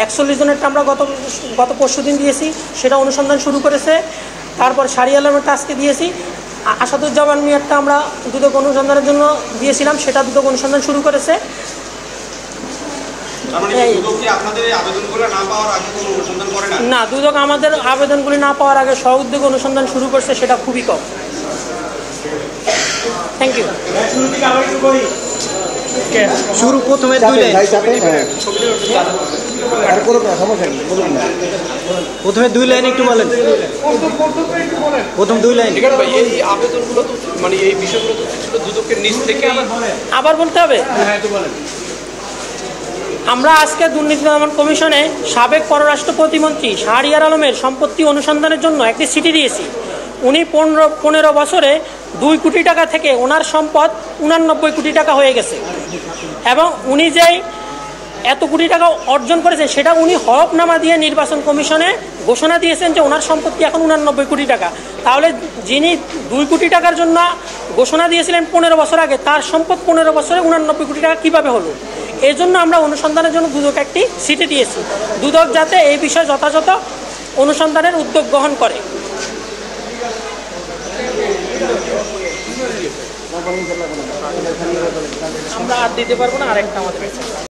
41 জনেরটা আমরা গত পরশু দিন দিয়েছি, সেটা অনুসন্ধান শুরু করেছে। তারপর শাড়ি আলমেরটা আজকে দিয়েছি। আসাদুজ্জামান মিয়ারটা আমরা দুদক অনুসন্ধানের জন্য দিয়েছিলাম, সেটা দুদক অনুসন্ধান শুরু করেছে। না, দুদক আমাদের আবেদনগুলি না পাওয়ার আগে স্ব-উদ্যোগ অনুসন্ধান শুরু করছে, সেটা খুবই কম। Thank you. শুরু প্রথমে দুই লাইন, প্রথমে দুই লাইন একটু বলেন, প্রথম দুই লাইন। এই আবেদনগুলো তো মানে এই বিষয়গুলো তো ছিল দুদকের নিজ থেকে। আবার বলতে হবে? আমরা আজকে দুর্নীতি দমন কমিশনে সাবেক পররাষ্ট্র প্রতিমন্ত্রী শাহরিয়ার আলমের সম্পত্তি অনুসন্ধানের জন্য একটি চিঠি দিয়েছি। উনি 15 বছরে 2 কোটি টাকা থেকে ওনার সম্পদ 89 কোটি টাকা হয়ে গেছে, এবং উনি যেই এত কোটি টাকা অর্জন করেছেন সেটা উনি হলফনামা দিয়ে নির্বাচন কমিশনে ঘোষণা দিয়েছেন যে ওনার সম্পত্তি এখন 89 কোটি টাকা। তাহলে যিনি 2 কোটি টাকার জন্য ঘোষণা দিয়েছিলেন 15 বছর আগে, তার সম্পদ 15 বছরে 89 কোটি টাকা কীভাবে হলো? এই জন্য আমরা অনুসন্ধানের জন্য দুদক একটি চিঠি দিয়েছি, দুদক যাতে এই বিষয়ে যথাযথ অনুসন্ধানের উদ্যোগ গ্রহণ করে। আমরা আর দিতে পারবো না, আরেকটা আমাদের